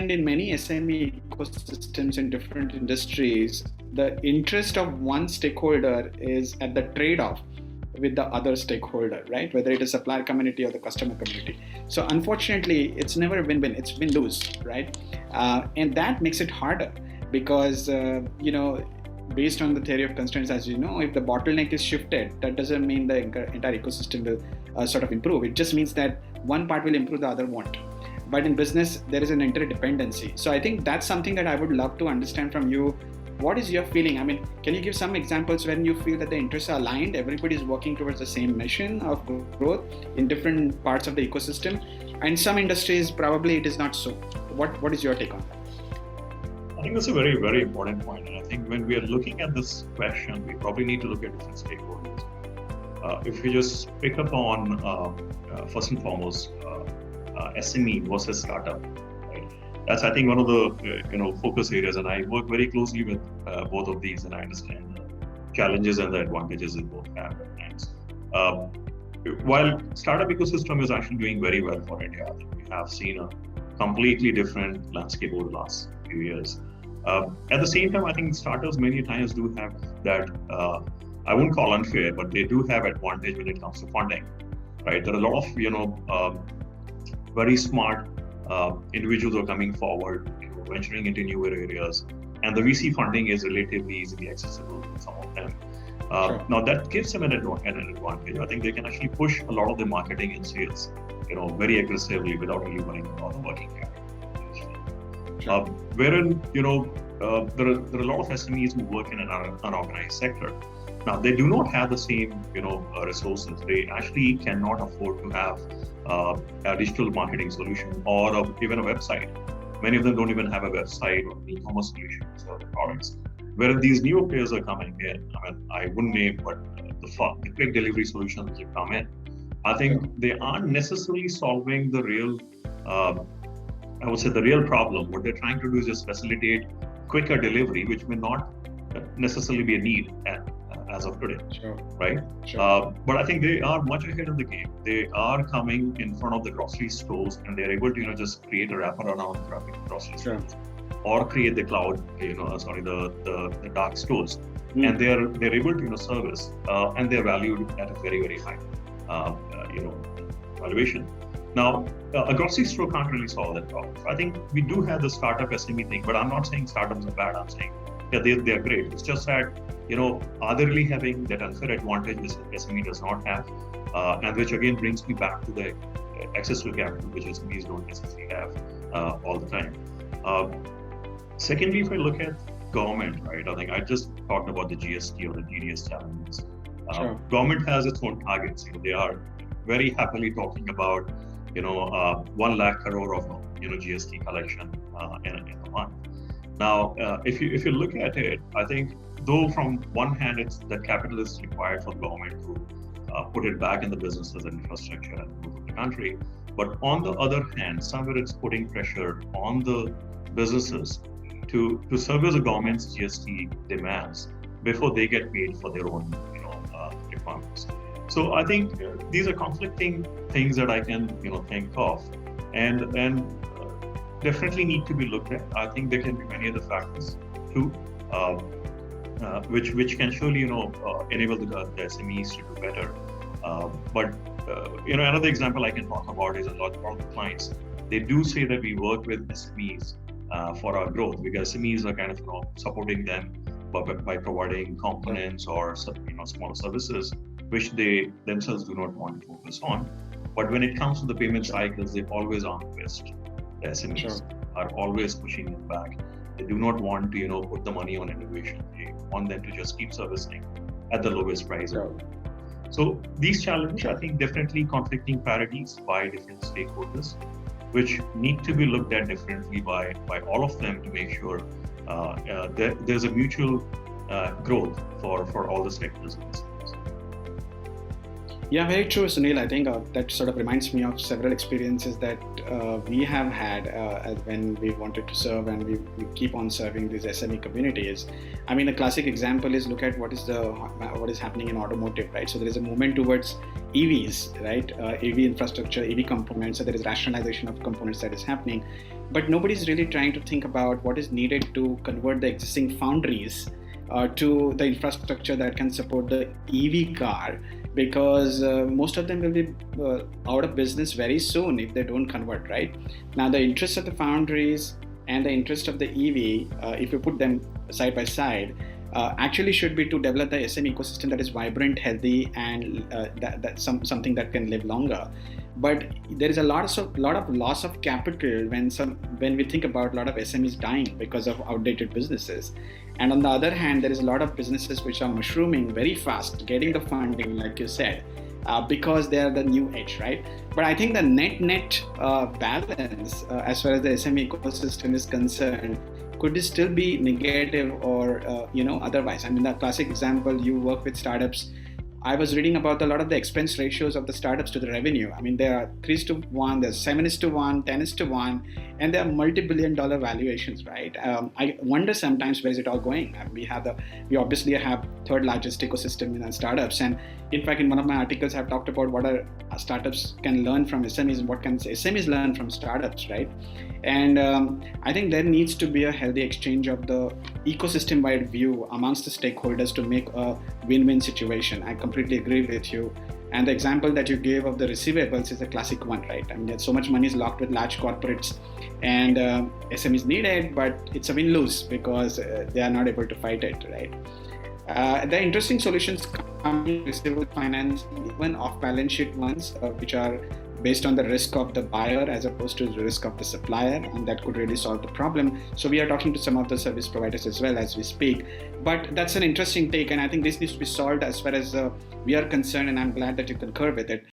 find in many SME ecosystems in different industries, the interest of one stakeholder is at the trade-off with the other stakeholder, right? Whether it is supplier community or the customer community. So unfortunately, it's never win-win, it's win-lose, right? And that makes it harder because, based on the theory of constraints, as you know, if the bottleneck is shifted, that doesn't mean the entire ecosystem will sort of improve. It just means that one part will improve, the other won't. But in business, there is an interdependency. So I think that's something that I would love to understand from you. What is your feeling? I mean, can you give some examples when you feel that the interests are aligned, everybody is working towards the same mission of growth in different parts of the ecosystem? And some industries, probably it is not so. What is your take on that? I think that's a very, very important point. And I think when we are looking at this question, we probably need to look at different stakeholders. If we just pick up on, first and foremost, SME versus startup, right? That's, I think, one of the focus areas. And I work very closely with both of these, and I understand the challenges and the advantages they both have at times. While startup ecosystem is actually doing very well for India, I think we have seen a completely different landscape over the last few years. At the same time, I think startups many times do have that, I wouldn't call unfair, but they do have advantage when it comes to funding, right? There are a lot of, very smart individuals who are coming forward, venturing into newer areas, and the VC funding is relatively easily accessible to some of them. Sure. Now that gives them an advantage. I think they can actually push a lot of the marketing and sales, very aggressively without really worrying about the working capital. Wherein, there are a lot of SMEs who work in an unorganized sector. Now, they do not have the same, resources. They actually cannot afford to have a digital marketing solution or even a website. Many of them don't even have a website or an e-commerce solution to sell their products. Whereas these newer players are coming in, I wouldn't name, but the quick delivery solutions which have come in, I think they aren't necessarily solving the real, the real problem. What they're trying to do is just facilitate quicker delivery, which may not necessarily be a need as of today, right? Sure. But I think they are much ahead of the game. They are coming in front of the grocery stores, and they're able to, just create a wrapper around grocery stores, or create the cloud, the dark stores, and they're able to, service, and they're valued at a very, very high, valuation. Now, a grocery store can't really solve that problem. So I think we do have the startup SME thing, but I'm not saying startups are bad. I'm saying, they're great. It's just that, are they really having that unfair advantage which SME does not have? And which again brings me back to the access to capital, which SMEs don't necessarily have all the time. Secondly, if I look at government, right, I think I just talked about the GST or the GDS challenges. Government has its own targets. They are very happily talking about, 1 lakh crore of, GST collection in a month. Now, if you look at it, I think though from one hand, it's that capital is required for the government to put it back in the businesses and infrastructure and growth of the country. But on the other hand, somewhere it's putting pressure on the businesses to service the government's GST demands before they get paid for their own, requirements. So I think these are conflicting things that I can, think of, and definitely need to be looked at. I think there can be many other factors too, which can surely, enable the SMEs to do better. But another example I can talk about is a lot of the clients. They do say that we work with SMEs for our growth, because SMEs are kind of, supporting them by providing components or small services which they themselves do not want to focus on. But when it comes to the payment cycles, they always are pissed. The SMEs are always pushing it back. They do not want to, put the money on innovation. They want them to just keep servicing at the lowest price. So these challenges, I think, definitely conflicting priorities by different stakeholders, which need to be looked at differently by all of them to make sure there's a mutual growth for all the sectors. Yeah, very true, Sunil. I think that sort of reminds me of several experiences that we have had when we wanted to serve, and we keep on serving these SME communities. I mean, a classic example is look at what is happening in automotive, right? So there is a movement towards EVs, right? EV infrastructure, EV components. So there is rationalization of components that is happening. but nobody's really trying to think about what is needed to convert the existing foundries to the infrastructure that can support the EV car, because most of them will be out of business very soon if they don't convert, right? Now, the interest of the foundries and the interest of the EV, if you put them side by side, actually should be to develop the SME ecosystem that is vibrant, healthy, and something that can live longer. But there is a lot of loss of capital when we think about a lot of SMEs dying because of outdated businesses. And on the other hand, there is a lot of businesses which are mushrooming very fast, getting the funding, like you said, because they are the new age, right? But I think the net balance, as far as the SME ecosystem is concerned, could it still be negative or otherwise? I mean, the classic example, you work with startups. I was reading about a lot of the expense ratios of the startups to the revenue. I mean, there are 3:1, there's 7:1, 10:1, and there are multi-billion-dollar valuations, right? I wonder sometimes where is it all going? We obviously have third largest ecosystem in our startups, and in fact, in one of my articles, I've talked about what our startups can learn from SMEs and what can SMEs learn from startups, right? And I think there needs to be a healthy exchange of the ecosystem-wide view amongst the stakeholders to make a win-win situation. I completely agree with you. And the example that you gave of the receivables is a classic one, right? I mean, so much money is locked with large corporates, and SMEs need it, but it's a win-lose because they are not able to fight it, right? The interesting solutions come in receivable finance, even off-balance sheet ones, which are based on the risk of the buyer as opposed to the risk of the supplier, and that could really solve the problem. So we are talking to some of the service providers as well as we speak. But that's an interesting take, and I think this needs to be solved as far as we are concerned, and I'm glad that you concur with it.